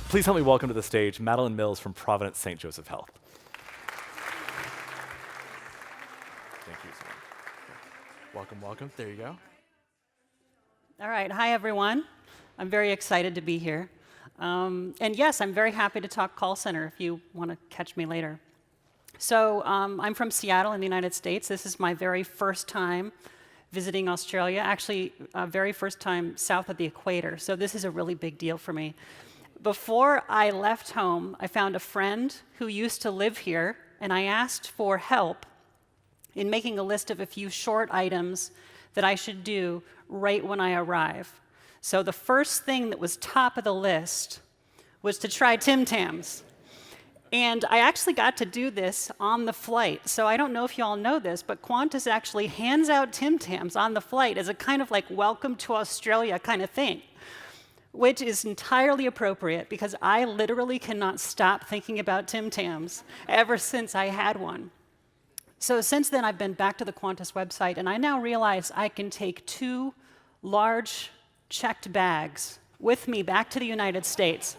Please help me welcome to the stage Madelyn Mills from Providence St. Joseph Health. Thank you so much. Welcome, welcome. There you go. All right. Hi, everyone. I'm very excited to be here. And yes, I'm very happy to talk call center if you want to catch me later. So I'm from Seattle in the United States. This is my very first time visiting Australia, actually very first time south of the equator. So this is a really big deal for me. Before I left home, I found a friend who used to live here, and I asked for help in making a list of a few short items that I should do right when I arrive. So the first thing that was top of the list was to try Tim Tams. And I actually got to do this on the flight. So I don't know if you all know this, but Qantas actually hands out Tim Tams on the flight as a kind of like welcome to Australia kind of thing, which is entirely appropriate because I literally cannot stop thinking about Tim Tams ever since I had one. So since then, I've been back to the Qantas website, and I now realize I can take 2 large checked bags with me back to the United States.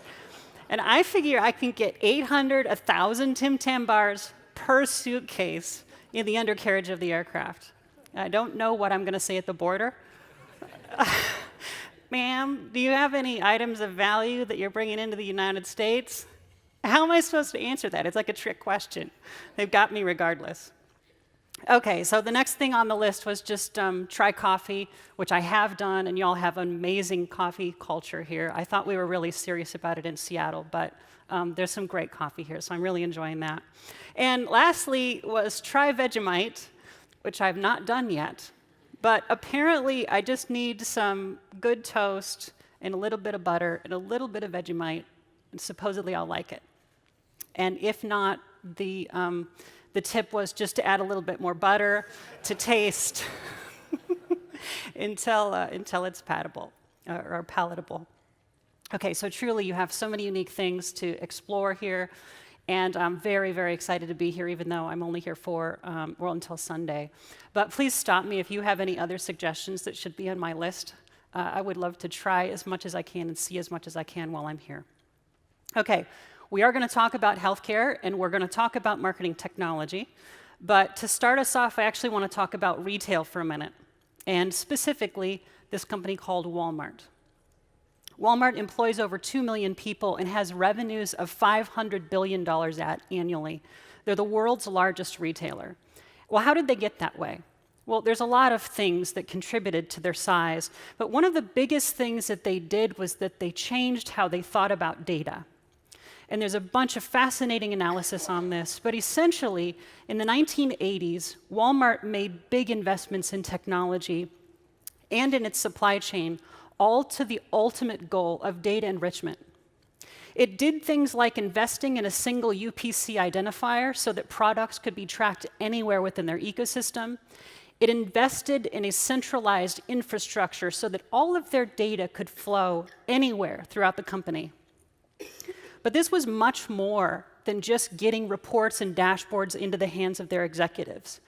And I figure I can get 800, 1,000 Tim Tam bars per suitcase in the undercarriage of the aircraft. I don't know what I'm going to say at the border. Ma'am, do you have any items of value that you're bringing into the United States? How am I supposed to answer that? It's like a trick question. They've got me regardless. Okay, so the next thing on the list was just try coffee, which I have done, and y'all have an amazing coffee culture here. I thought we were really serious about it in Seattle, but there's some great coffee here, so I'm really enjoying that. And lastly was try Vegemite, which I've not done yet. But apparently, I just need some good toast and a little bit of butter and a little bit of Vegemite, and supposedly I'll like it. And if not, the tip was just to add a little bit more butter to taste until it's palatable. Okay, so truly, you have so many unique things to explore here. And I'm very, very excited to be here, even though I'm only here for, until Sunday. But please stop me if you have any other suggestions that should be on my list. I would love to try as much as I can and see as much as I can while I'm here. Okay, we are going to talk about healthcare, and we're going to talk about marketing technology. But to start us off, I actually want to talk about retail for a minute, and specifically this company called Walmart. Walmart employs over 2 million people and has revenues of $500 billion annually. They're the world's largest retailer. Well, how did they get that way? Well, there's a lot of things that contributed to their size, but one of the biggest things that they did was that they changed how they thought about data. And there's a bunch of fascinating analysis on this, but essentially, in the 1980s, Walmart made big investments in technology and in its supply chain, all to the ultimate goal of data enrichment. It did things like investing in a single UPC identifier so that products could be tracked anywhere within their ecosystem. It invested in a centralized infrastructure so that all of their data could flow anywhere throughout the company. But this was much more than just getting reports and dashboards into the hands of their executives.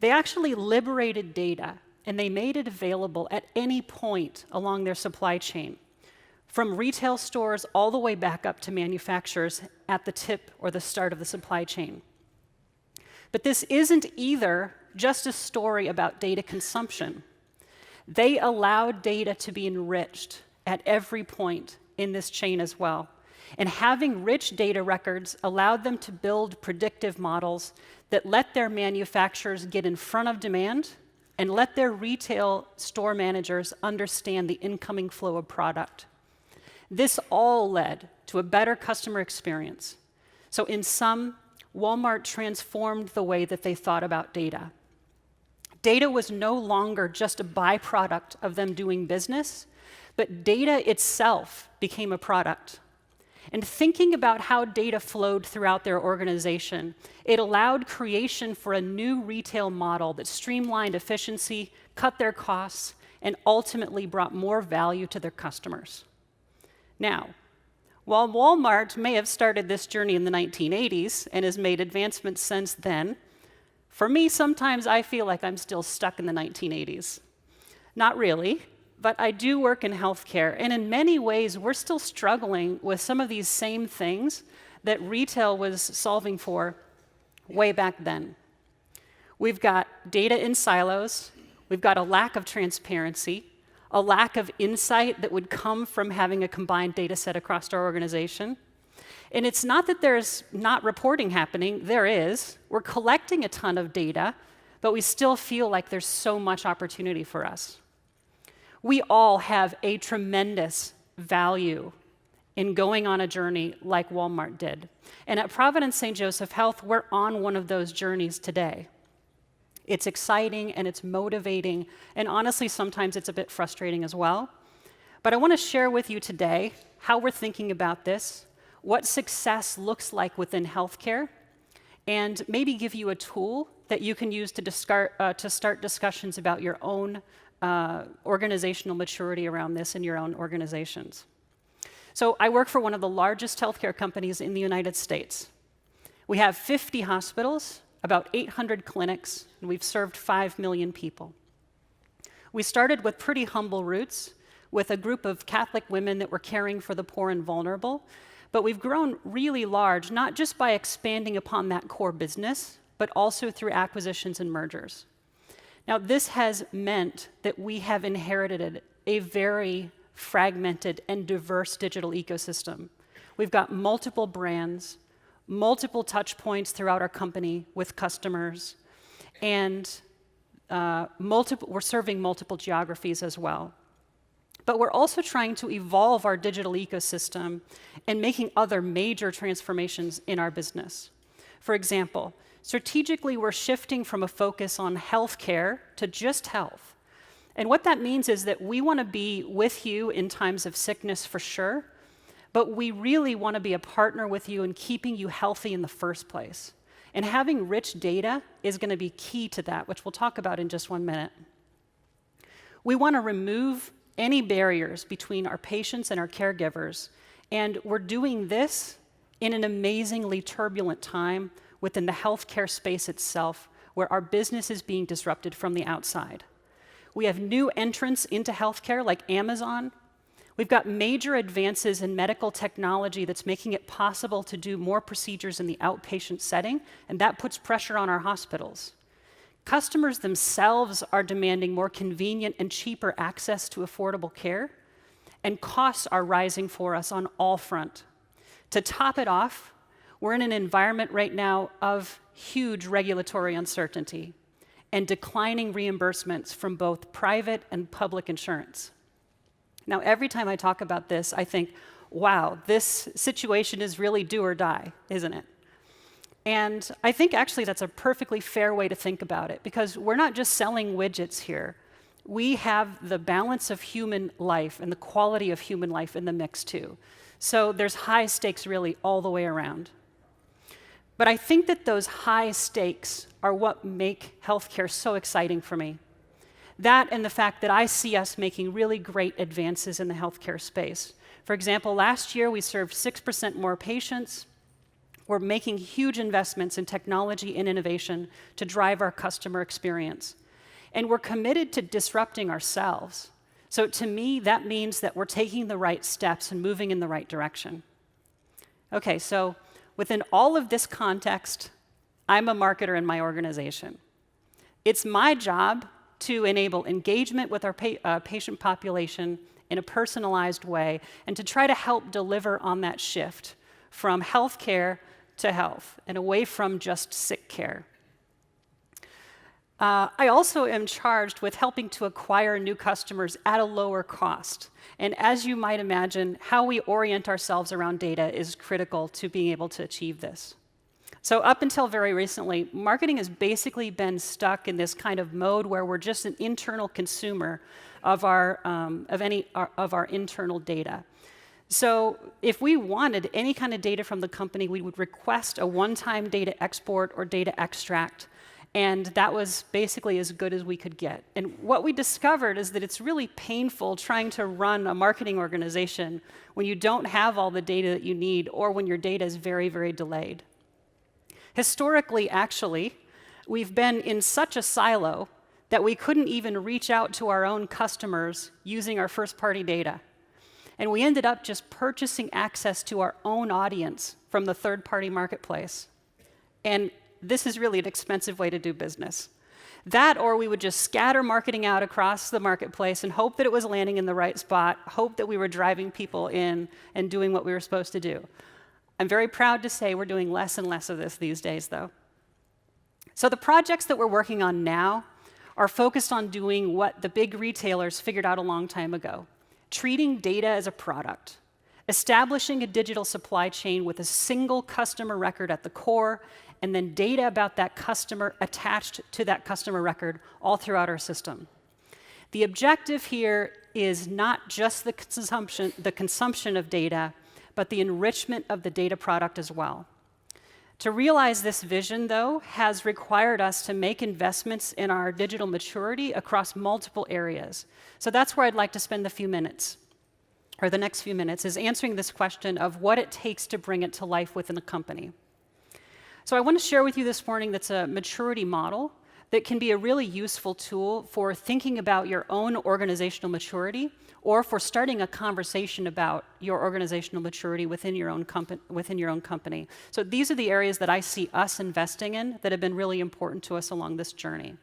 They actually liberated data, and they made it available at any point along their supply chain, from retail stores all the way back up to manufacturers at the tip or the start of the supply chain. But this isn't either just a story about data consumption. They allowed data to be enriched at every point in this chain as well. And having rich data records allowed them to build predictive models that let their manufacturers get in front of demand and let their retail store managers understand the incoming flow of product. This all led to a better customer experience. So in sum, Walmart transformed the way that they thought about data. Data was no longer just a byproduct of them doing business, but data itself became a product. And thinking about how data flowed throughout their organization, it allowed creation for a new retail model that streamlined efficiency, cut their costs, and ultimately brought more value to their customers. Now, while Walmart may have started this journey in the 1980s and has made advancements since then, for me, sometimes I feel like I'm still stuck in the 1980s. Not really, but I do work in healthcare, and in many ways, we're still struggling with some of these same things that retail was solving for way back then. We've got data in silos, we've got a lack of transparency, a lack of insight that would come from having a combined data set across our organization. And it's not that there's not reporting happening, there is. We're collecting a ton of data, but we still feel like there's so much opportunity for us. We all have a tremendous value in going on a journey like Walmart did. And at Providence St. Joseph Health, we're on one of those journeys today. It's exciting and it's motivating, and honestly, sometimes it's a bit frustrating as well. But I want to share with you today how we're thinking about this, what success looks like within healthcare, and maybe give you a tool that you can use to start discussions about your own organizational maturity around this in your own organizations. So I work for one of the largest healthcare companies in the United States. We have 50 hospitals, about 800 clinics, and we've served 5 million people. We started with pretty humble roots, with a group of Catholic women that were caring for the poor and vulnerable, but we've grown really large, not just by expanding upon that core business, but also through acquisitions and mergers. Now, this has meant that we have inherited a very fragmented and diverse digital ecosystem. We've got multiple brands, multiple touch points throughout our company with customers, and we're serving multiple geographies as well. But we're also trying to evolve our digital ecosystem and making other major transformations in our business. For example, strategically, we're shifting from a focus on healthcare to just health. And what that means is that we want to be with you in times of sickness for sure, but we really want to be a partner with you in keeping you healthy in the first place. And having rich data is going to be key to that, which we'll talk about in just 1 minute. We want to remove any barriers between our patients and our caregivers, and we're doing this in an amazingly turbulent time within the healthcare space itself, where our business is being disrupted from the outside. We have new entrants into healthcare like Amazon. We've got major advances in medical technology that's making it possible to do more procedures in the outpatient setting, and that puts pressure on our hospitals. Customers themselves are demanding more convenient and cheaper access to affordable care, and costs are rising for us on all fronts. To top it off, we're in an environment right now of huge regulatory uncertainty and declining reimbursements from both private and public insurance. Now, every time I talk about this, I think, wow, this situation is really do or die, isn't it? And I think actually that's a perfectly fair way to think about it, because we're not just selling widgets here. We have the balance of human life and the quality of human life in the mix too. So there's high stakes really all the way around. But I think that those high stakes are what make healthcare so exciting for me. That and the fact that I see us making really great advances in the healthcare space. For example, last year we served 6% more patients. We're making huge investments in technology and innovation to drive our customer experience. And we're committed to disrupting ourselves. So to me, that means that we're taking the right steps and moving in the right direction. Okay, so within all of this context, I'm a marketer in my organization. It's my job to enable engagement with our patient population in a personalized way and to try to help deliver on that shift from healthcare to health and away from just sick care. I also am charged with helping to acquire new customers at a lower cost. And as you might imagine, how we orient ourselves around data is critical to being able to achieve this. So up until very recently, marketing has basically been stuck in this kind of mode where we're just an internal consumer of our internal data. So if we wanted any kind of data from the company, we would request a one-time data export or data extract, and that was basically as good as we could get. And what we discovered is that it's really painful trying to run a marketing organization when you don't have all the data that you need or when your data is very, very delayed. Historically, actually, we've been in such a silo that we couldn't even reach out to our own customers using our first-party data. And we ended up just purchasing access to our own audience from the third-party marketplace. And this is really an expensive way to do business. That, or we would just scatter marketing out across the marketplace and hope that it was landing in the right spot, hope that we were driving people in and doing what we were supposed to do. I'm very proud to say we're doing less and less of this these days, though. So the projects that we're working on now are focused on doing what the big retailers figured out a long time ago: treating data as a product, establishing a digital supply chain with a single customer record at the core, and then data about that customer attached to that customer record all throughout our system. The objective here is not just the consumption of data, but the enrichment of the data product as well. To realize this vision, though, has required us to make investments in our digital maturity across multiple areas. So that's where I'd like to spend the next few minutes, is answering this question of what it takes to bring it to life within a company. So I want to share with you this morning that's a maturity model that can be a really useful tool for thinking about your own organizational maturity, or for starting a conversation about your organizational maturity within your own company. So these are the areas that I see us investing in that have been really important to us along this journey.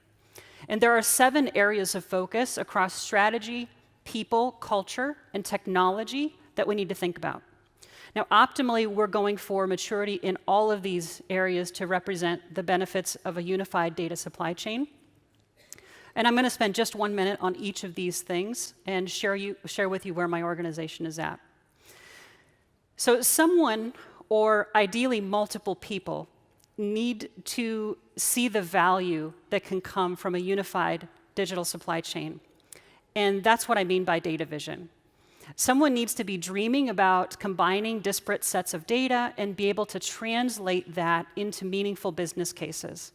And there are 7 areas of focus across strategy, people, culture, and technology that we need to think about. Now, optimally, we're going for maturity in all of these areas to represent the benefits of a unified data supply chain. And I'm going to spend just 1 minute on each of these things and share with you where my organization is at. So someone, or ideally multiple people, need to see the value that can come from a unified digital supply chain. And that's what I mean by data vision. Someone needs to be dreaming about combining disparate sets of data and be able to translate that into meaningful business cases.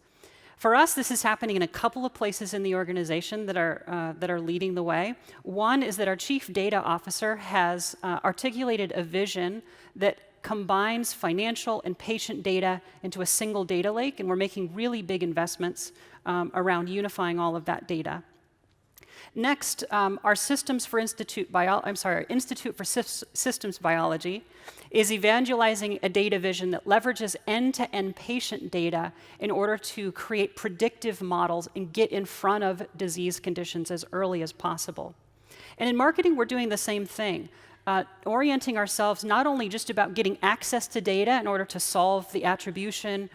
For us, this is happening in a couple of places in the organization that are leading the way. One is that our chief data officer has articulated a vision that combines financial and patient data into a single data lake, and we're making really big investments around unifying all of that data. Next, our Institute for Systems Biology is evangelizing a data vision that leverages end-to-end patient data in order to create predictive models and get in front of disease conditions as early as possible. And in marketing, we're doing the same thing, orienting ourselves not only just about getting access to data in order to solve the attribution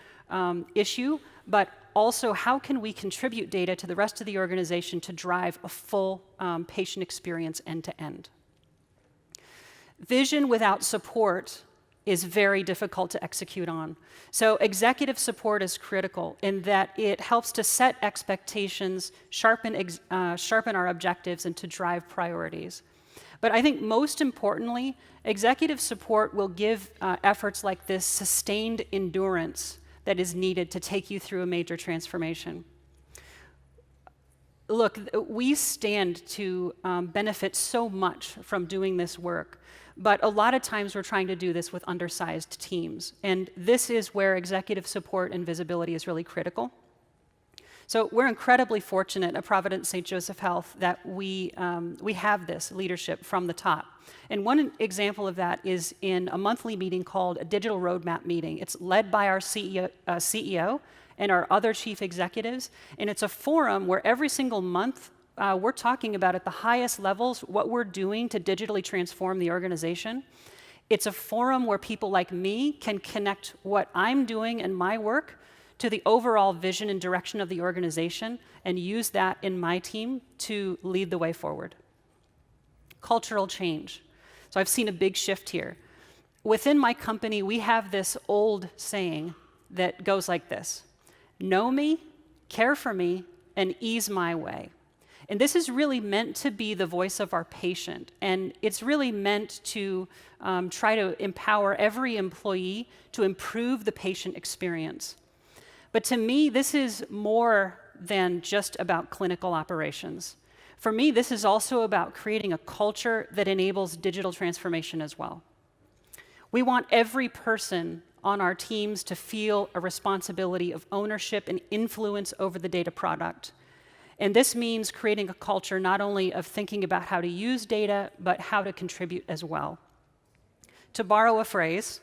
issue, but also how can we contribute data to the rest of the organization to drive a full patient experience end-to-end. Vision without support is very difficult to execute on. So executive support is critical in that it helps to set expectations, sharpen our objectives, and to drive priorities. But I think most importantly, executive support will give efforts like this sustained endurance that is needed to take you through a major transformation. Look, we stand to benefit so much from doing this work, but a lot of times we're trying to do this with undersized teams, and this is where executive support and visibility is really critical. So we're incredibly fortunate at Providence St. Joseph Health that we have this leadership from the top. And one example of that is in a monthly meeting called a Digital Roadmap meeting. It's led by our CEO and our other chief executives, and it's a forum where every single month we're talking about at the highest levels what we're doing to digitally transform the organization. It's a forum where people like me can connect what I'm doing and my work to the overall vision and direction of the organization and use that in my team to lead the way forward. Cultural change. So I've seen a big shift here. Within my company, we have this old saying that goes like this: know me, care for me, and ease my way. And this is really meant to be the voice of our patient. And it's really meant to try to empower every employee to improve the patient experience. But to me, this is more than just about clinical operations. For me, this is also about creating a culture that enables digital transformation as well. We want every person on our teams to feel a responsibility of ownership and influence over the data product. And this means creating a culture not only of thinking about how to use data, but how to contribute as well. To borrow a phrase,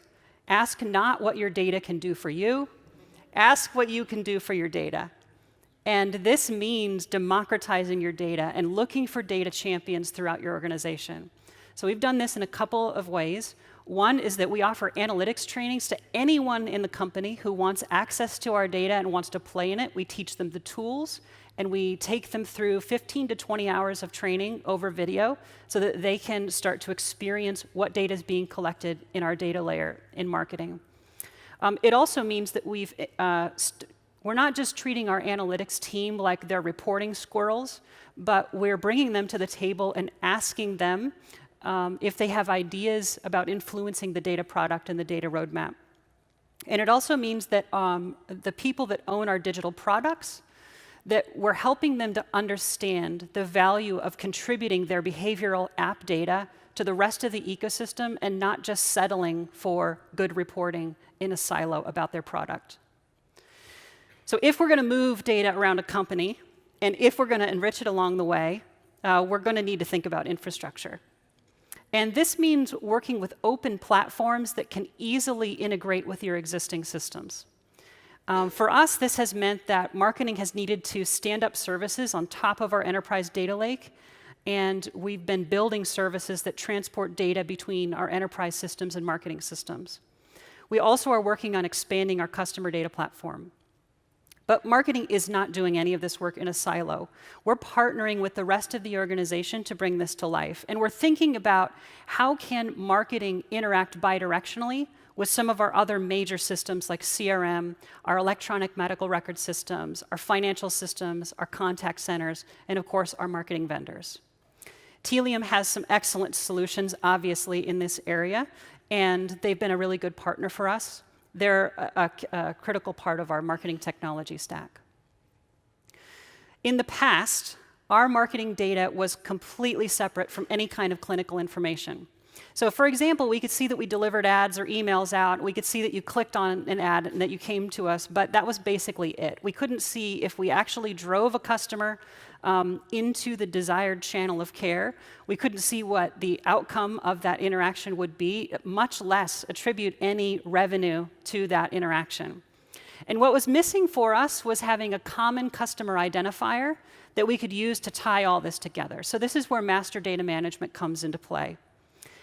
ask not what your data can do for you, ask what you can do for your data. And this means democratizing your data and looking for data champions throughout your organization. So we've done this in a couple of ways. One is that we offer analytics trainings to anyone in the company who wants access to our data and wants to play in it. We teach them the tools, and we take them through 15 to 20 hours of training over video so that they can start to experience what data is being collected in our data layer in marketing. It also means that we're not just treating our analytics team like they're reporting squirrels, but we're bringing them to the table and asking them if they have ideas about influencing the data product and the data roadmap. And it also means that the people that own our digital products, that we're helping them to understand the value of contributing their behavioral app data to the rest of the ecosystem and not just settling for good reporting in a silo about their product. So if we're going to move data around a company, and if we're going to enrich it along the way, we're going to need to think about infrastructure. And this means working with open platforms that can easily integrate with your existing systems. For us, this has meant that marketing has needed to stand up services on top of our enterprise data lake, and we've been building services that transport data between our enterprise systems and marketing systems. We also are working on expanding our customer data platform. But marketing is not doing any of this work in a silo. We're partnering with the rest of the organization to bring this to life. And we're thinking about how can marketing interact bidirectionally with some of our other major systems like CRM, our electronic medical record systems, our financial systems, our contact centers, and of course, our marketing vendors. Telium has some excellent solutions, obviously, in this area, and they've been a really good partner for us. They're a critical part of our marketing technology stack. In the past, our marketing data was completely separate from any kind of clinical information. So for example, we could see that we delivered ads or emails out. We could see that you clicked on an ad and that you came to us, but that was basically it. We couldn't see if we actually drove a customer into the desired channel of care. We couldn't see what the outcome of that interaction would be, much less attribute any revenue to that interaction. And what was missing for us was having a common customer identifier that we could use to tie all this together. So this is where master data management comes into play.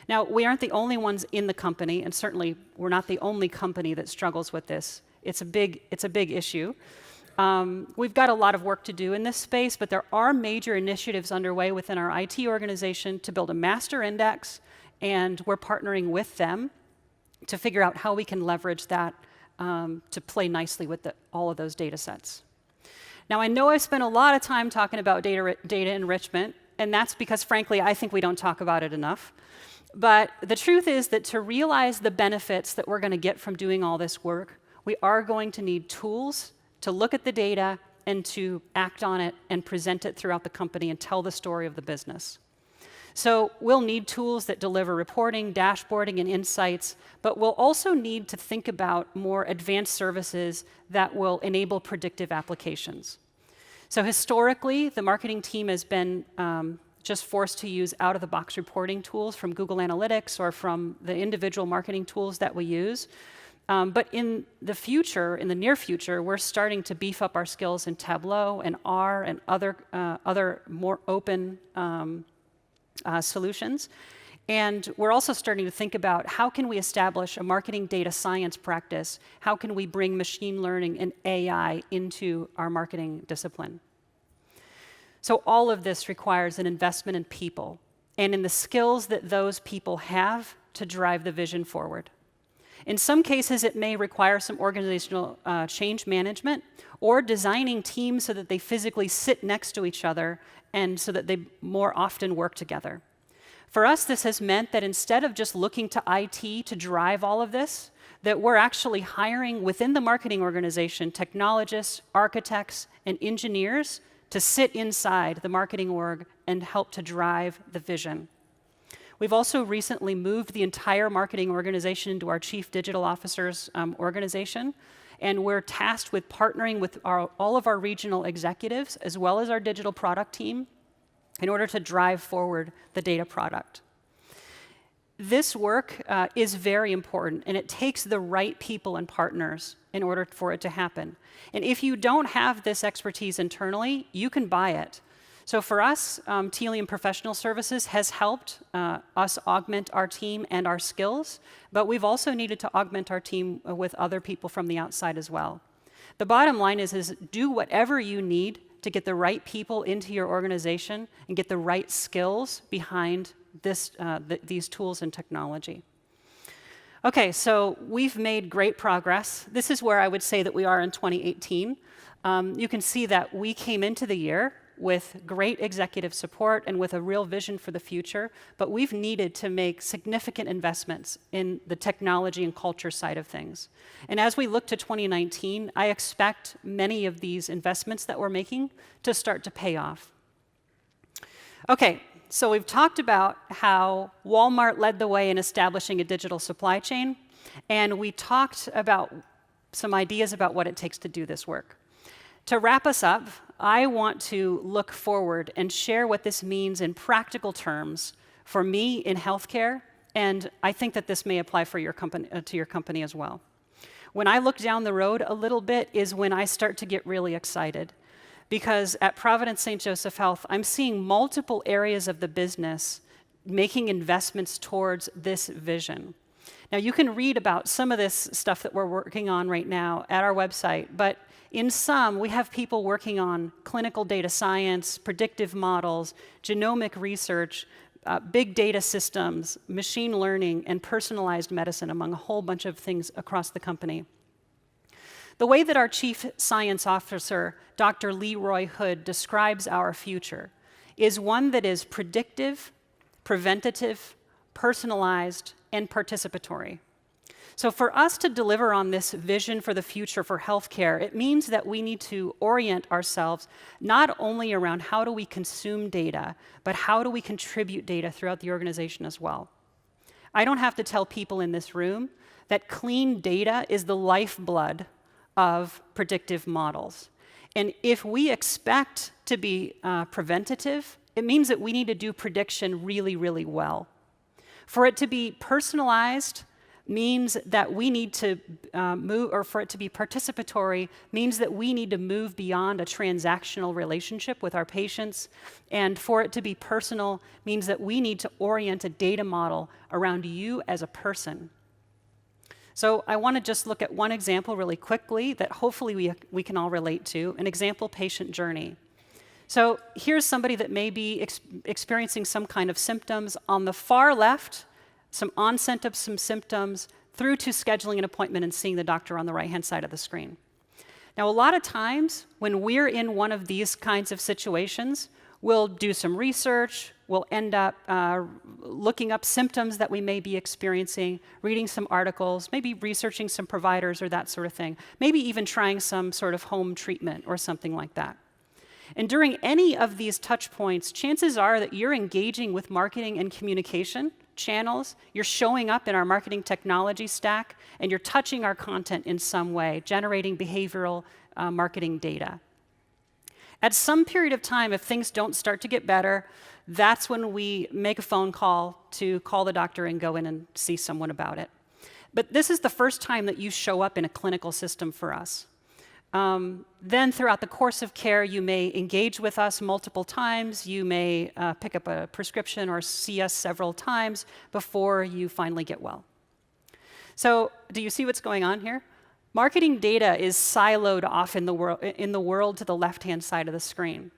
Now, we aren't the only ones in the company, and certainly we're not the only company that struggles with this. It's a big issue. We've got a lot of work to do in this space, but there are major initiatives underway within our IT organization to build a master index, and we're partnering with them to figure out how we can leverage that to play nicely with all of those data sets. Now, I know I've spent a lot of time talking about data enrichment, and that's because, frankly, I think we don't talk about it enough. But the truth is that to realize the benefits that we're going to get from doing all this work, we are going to need tools to look at the data and to act on it and present it throughout the company and tell the story of the business. So we'll need tools that deliver reporting, dashboarding, and insights, but we'll also need to think about more advanced services that will enable predictive applications. So historically, the marketing team has been just forced to use out-of-the-box reporting tools from Google Analytics or from the individual marketing tools that we use. But in the near future, we're starting to beef up our skills in Tableau and R and other more open solutions. And we're also starting to think about how can we establish a marketing data science practice? How can we bring machine learning and AI into our marketing discipline? So all of this requires an investment in people and in the skills that those people have to drive the vision forward. In some cases, it may require some organizational change management or designing teams so that they physically sit next to each other and so that they more often work together. For us, this has meant that instead of just looking to IT to drive all of this, that we're actually hiring within the marketing organization technologists, architects, and engineers to sit inside the marketing org and help to drive the vision. We've also recently moved the entire marketing organization into our Chief Digital Officer's organization, and we're tasked with partnering with all of our regional executives, as well as our digital product team, in order to drive forward the data product. This work is very important, and it takes the right people and partners in order for it to happen. And if you don't have this expertise internally, you can buy it. So for us, Telium Professional Services has helped us augment our team and our skills, but we've also needed to augment our team with other people from the outside as well. The bottom line is do whatever you need to get the right people into your organization and get the right skills behind these tools and technology. Okay, so we've made great progress. This is where I would say that we are in 2018. You can see that we came into the year with great executive support and with a real vision for the future, but we've needed to make significant investments in the technology and culture side of things. And as we look to 2019, I expect many of these investments that we're making to start to pay off. Okay, so we've talked about how Walmart led the way in establishing a digital supply chain, and we talked about some ideas about what it takes to do this work. To wrap us up, I want to look forward and share what this means in practical terms for me in healthcare, and I think that this may apply for your company, to your company as well. When I look down the road a little bit is when I start to get really excited, because at Providence St. Joseph Health, I'm seeing multiple areas of the business making investments towards this vision. Now, you can read about some of this stuff that we're working on right now at our website, but in some, we have people working on clinical data science, predictive models, genomic research, big data systems, machine learning, and personalized medicine, among a whole bunch of things across the company. The way that our Chief Science Officer, Dr. Leroy Hood, describes our future is one that is predictive, preventative, personalized, and participatory. So for us to deliver on this vision for the future for healthcare, it means that we need to orient ourselves not only around how do we consume data, but how do we contribute data throughout the organization as well. I don't have to tell people in this room that clean data is the lifeblood of predictive models. And if we expect to be preventative, it means that we need to do prediction really, really well. For it to be personalized means that we need to move, or for it to be participatory means that we need to move beyond a transactional relationship with our patients. And for it to be personal means that we need to orient a data model around you as a person. So I want to just look at one example really quickly that hopefully we can all relate to, an example patient journey. So here's somebody that may be experiencing some kind of symptoms. On the far left, some onset of some symptoms through to scheduling an appointment and seeing the doctor on the right-hand side of the screen. Now, a lot of times when we're in one of these kinds of situations, we'll do some research, we'll end up looking up symptoms that we may be experiencing, reading some articles, maybe researching some providers or that sort of thing, maybe even trying some sort of home treatment or something like that. And during any of these touch points, chances are that you're engaging with marketing and communication channels, you're showing up in our marketing technology stack, and you're touching our content in some way, generating behavioral marketing data. At some period of time, if things don't start to get better, that's when we make a phone call to call the doctor and go in and see someone about it. But this is the first time that you show up in a clinical system for us. Then throughout the course of care, you may engage with us multiple times. You may pick up a prescription or see us several times before you finally get well. So do you see what's going on here? Marketing data is siloed off in the world to the left-hand side of the screen.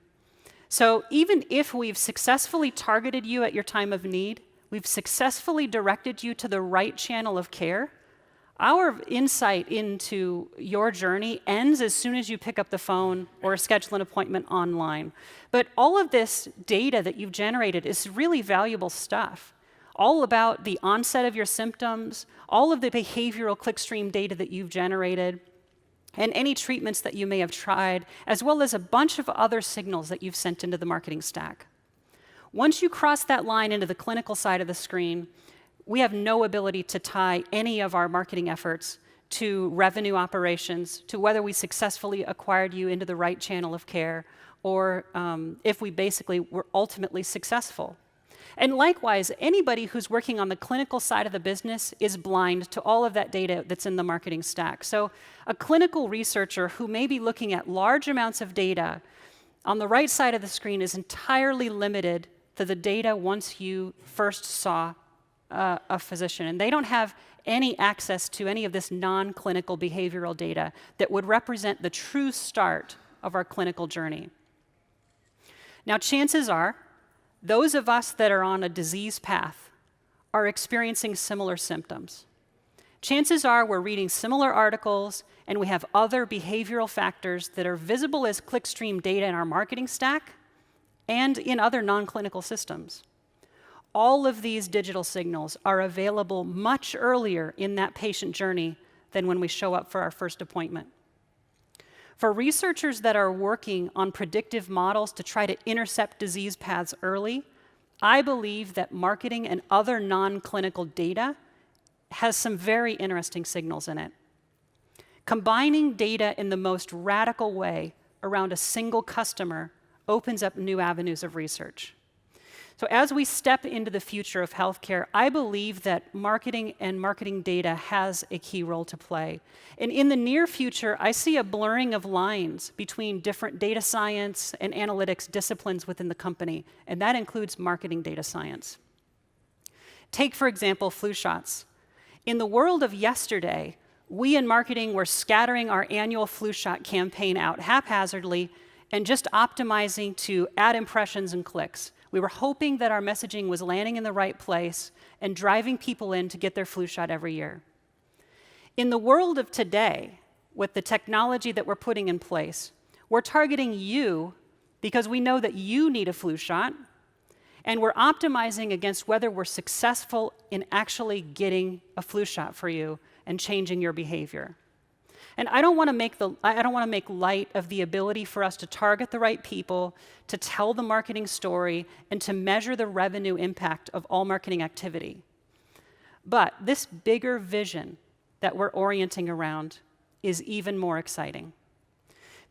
So even if we've successfully targeted you at your time of need, we've successfully directed you to the right channel of care, our insight into your journey ends as soon as you pick up the phone or schedule an appointment online. But all of this data that you've generated is really valuable stuff. All about the onset of your symptoms, all of the behavioral clickstream data that you've generated, and any treatments that you may have tried, as well as a bunch of other signals that you've sent into the marketing stack. Once you cross that line into the clinical side of the screen, we have no ability to tie any of our marketing efforts to revenue operations, to whether we successfully acquired you into the right channel of care, or if we basically were ultimately successful. And likewise, anybody who's working on the clinical side of the business is blind to all of that data that's in the marketing stack. So a clinical researcher who may be looking at large amounts of data on the right side of the screen is entirely limited to the data once you first saw a physician. And they don't have any access to any of this non-clinical behavioral data that would represent the true start of our clinical journey. Now, chances are, those of us that are on a disease path are experiencing similar symptoms. Chances are we're reading similar articles and we have other behavioral factors that are visible as clickstream data in our marketing stack and in other non-clinical systems. All of these digital signals are available much earlier in that patient journey than when we show up for our first appointment. For researchers that are working on predictive models to try to intercept disease paths early, I believe that marketing and other non-clinical data has some very interesting signals in it. Combining data in the most radical way around a single customer opens up new avenues of research. So as we step into the future of healthcare, I believe that marketing and marketing data has a key role to play. And in the near future, I see a blurring of lines between different data science and analytics disciplines within the company, and that includes marketing data science. Take, for example, flu shots. In the world of yesterday, we in marketing were scattering our annual flu shot campaign out haphazardly and just optimizing to ad impressions and clicks. We were hoping that our messaging was landing in the right place and driving people in to get their flu shot every year. In the world of today, with the technology that we're putting in place, we're targeting you because we know that you need a flu shot, and we're optimizing against whether we're successful in actually getting a flu shot for you and changing your behavior. And I don't want to make light of the ability for us to target the right people, to tell the marketing story, and to measure the revenue impact of all marketing activity. But this bigger vision that we're orienting around is even more exciting.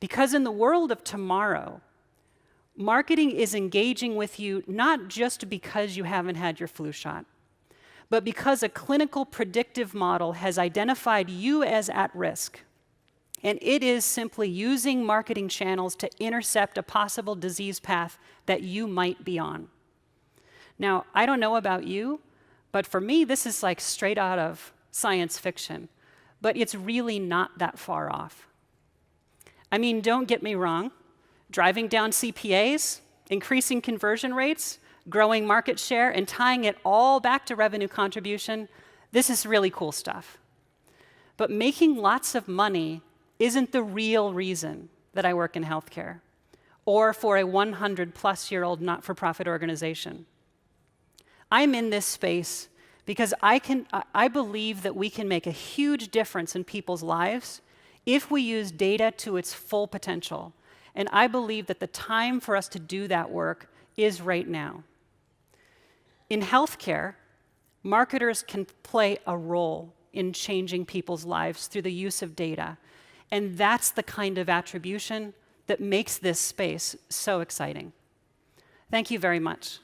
Because in the world of tomorrow, marketing is engaging with you not just because you haven't had your flu shot, but because a clinical predictive model has identified you as at risk. And it is simply using marketing channels to intercept a possible disease path that you might be on. Now, I don't know about you, but for me, this is like straight out of science fiction. But it's really not that far off. I mean, don't get me wrong. Driving down CPAs, increasing conversion rates, growing market share, and tying it all back to revenue contribution, this is really cool stuff. But making lots of money isn't the real reason that I work in healthcare or for a 100-plus-year-old not-for-profit organization. I'm in this space because I believe that we can make a huge difference in people's lives if we use data to its full potential. And I believe that the time for us to do that work is right now. In healthcare, marketers can play a role in changing people's lives through the use of data. And that's the kind of attribution that makes this space so exciting. Thank you very much.